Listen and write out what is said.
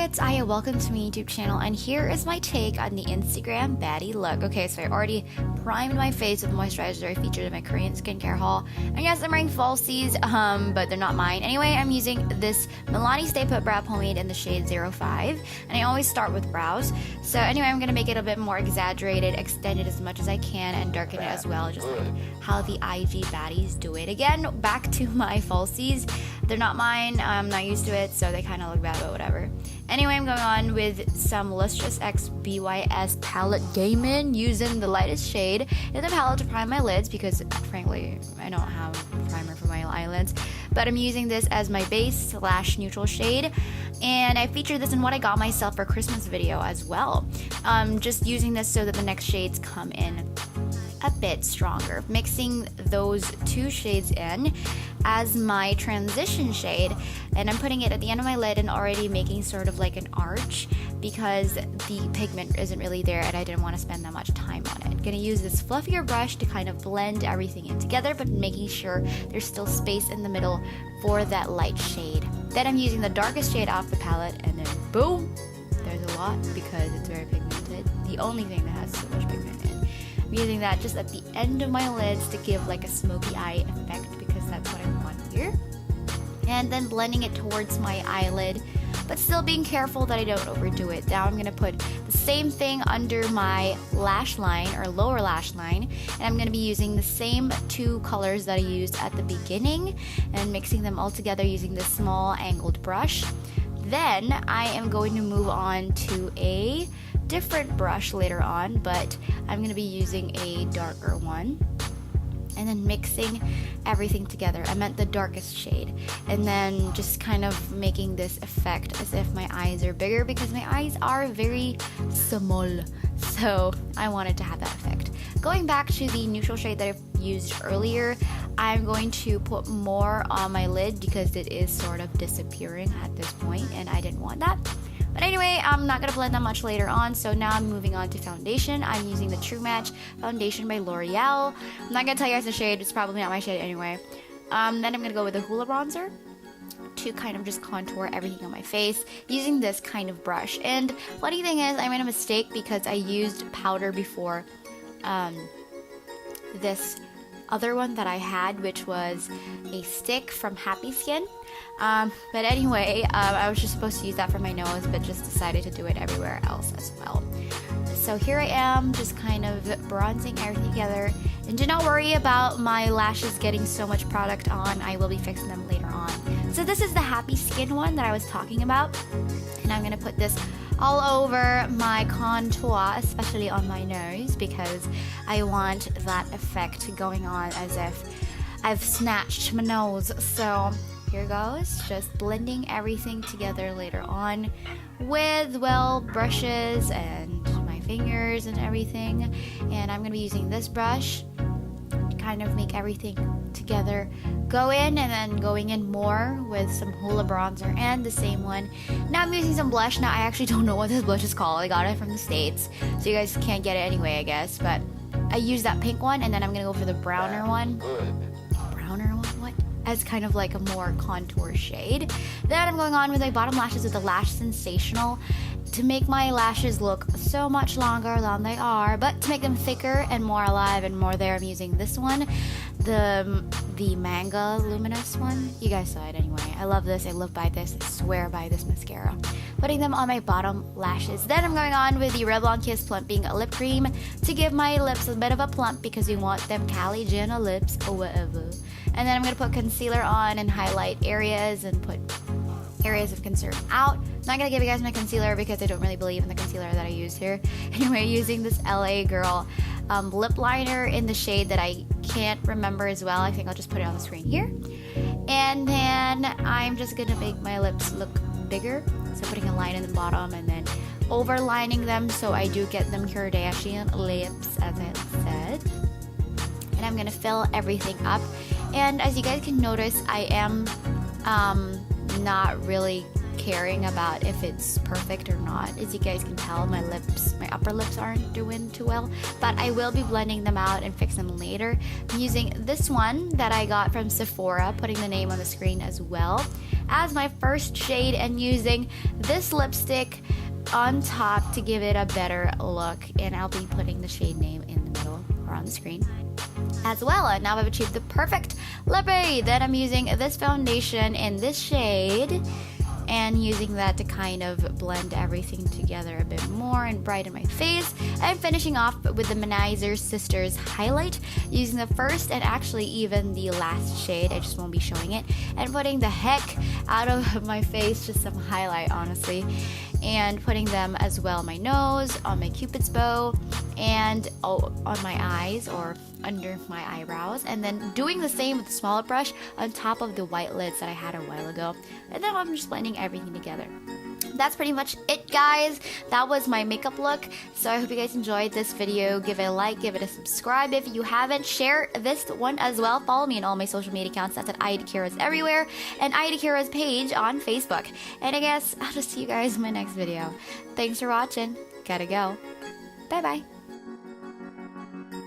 it's Aya, welcome to my YouTube channel, and here is my take on the Instagram Baddie look. Okay, so I already primed my face with moisturizer I featured in my Korean skincare haul. And yes, I'm wearing falsies, but they're not mine. Anyway, I'm using this Milani Stay Put Brow Pomade in the shade 05, and I always start with brows. So anyway, I'm going to make it a bit more exaggerated, extend it as much as I can, and darken it as well, just like how the IG baddies do it. Again, back to my falsies. They're not mine, I'm not used to it, so they kind of look bad, but whatever. Anyway, I'm going on with some Lustrous X BYS palette Gaming, using the lightest shade in the palette to prime my lids, because frankly, I don't have a primer for my eyelids. But I'm using this as my base / neutral shade, and I featured this in what I got myself for Christmas video as well. Just using this so that the next shades come in a bit stronger, mixing those two shades in as my transition shade, and I'm putting it at the end of my lid and already making sort of like an arch because the pigment isn't really there and I didn't want to spend that much time on it. Gonna use this fluffier brush to kind of blend everything in together, but making sure there's still space in the middle for that light shade. Then I'm using the darkest shade off the palette, and then boom, there's a lot because it's very pigmented. The only thing that has so much pigment in. I'm using that just at the end of my lids to give like a smoky eye effect, because that's what I want here. And then blending it towards my eyelid, but still being careful that I don't overdo it. Now I'm going to put the same thing under my lash line or lower lash line, and I'm going to be using the same two colors that I used at the beginning and mixing them all together using this small angled brush. Then I am going to move on to a different brush later on, but I'm going to be using a darker one, and then mixing everything together. I meant the darkest shade, and then just kind of making this effect as if my eyes are bigger, because my eyes are very small, so I wanted to have that effect. Going back to the neutral shade that I used earlier, I'm going to put more on my lid because it is sort of disappearing at this point and I didn't want that. But anyway, I'm not going to blend that much later on, so now I'm moving on to foundation. I'm using the True Match foundation by L'Oreal. I'm not going to tell you guys the shade, it's probably not my shade anyway. Then I'm going to go with a Hoola bronzer to kind of just contour everything on my face using this kind of brush. And funny thing is, I made a mistake because I used powder before this other one that I had, which was a stick from Happy Skin. But anyway, I was just supposed to use that for my nose, but just decided to do it everywhere else as well. So here I am, just kind of bronzing everything together. And do not worry about my lashes getting so much product on, I will be fixing them later on. So this is the Happy Skin one that I was talking about, and I'm going to put this all over my contour, especially on my nose, because I want that effect going on as if I've snatched my nose. So here goes, just blending everything together later on with, well, brushes and my fingers and everything. And I'm going to be using this brush to kind of make everything together go in, and then going in more with some Hoola bronzer and the same one. Now I'm using some blush. Now I actually don't know what this blush is called. I got it from the States, so you guys can't get it anyway, I guess. But I used that pink one, and then I'm going to go for the browner one. As kind of like a more contour shade. Then I'm going on with my bottom lashes with the Lash Sensational to make my lashes look so much longer than they are, but to make them thicker and more alive and more there, I'm using this one, the Manga Luminous one. You guys saw it anyway. I love this. I live by this. I swear by this mascara. Putting them on my bottom lashes. Then I'm going on with the Revlon Kiss Plumping Lip Cream to give my lips a bit of a plump, because we want them Kylie Jenner lips or whatever. And then I'm going to put concealer on and highlight areas and put areas of concern out. I'm not going to give you guys my concealer because I don't really believe in the concealer that I use here. Anyway, using this LA Girl lip liner in the shade that I can't remember as well. I think I'll just put it on the screen here. And then I'm just going to make my lips look bigger. So putting a line in the bottom and then overlining them so I do get them Kardashian lips, as I said. And I'm going to fill everything up. And as you guys can notice, I am not really caring about if it's perfect or not. As you guys can tell, my upper lips aren't doing too well, but I will be blending them out and fix them later. I'm using this one that I got from Sephora, putting the name on the screen as well, as my first shade, and using this lipstick on top to give it a better look, and I'll be putting the shade name in the middle or on the screen as well. And now I've achieved the perfect lippy. Then I'm using this foundation in this shade and using that to kind of blend everything together a bit more and brighten my face. And finishing off with the Manizer Sisters highlight, using the first and actually even the last shade, I just won't be showing it, and putting the heck out of my face, just some highlight honestly, and putting them as well on my nose, on my cupid's bow, and on my eyes or under my eyebrows, and then doing the same with the smaller brush on top of the white lids that I had a while ago. And then I'm just blending everything together. That's pretty much it, guys. That was my makeup look. So I hope you guys enjoyed this video. Give it a like, give it a subscribe if you haven't. Share this one as well. Follow me on all my social media accounts. That's at IDakira's everywhere, and IDakira's page on Facebook. And I guess I'll just see you guys in my next video. Thanks for watching. Gotta go. Bye bye.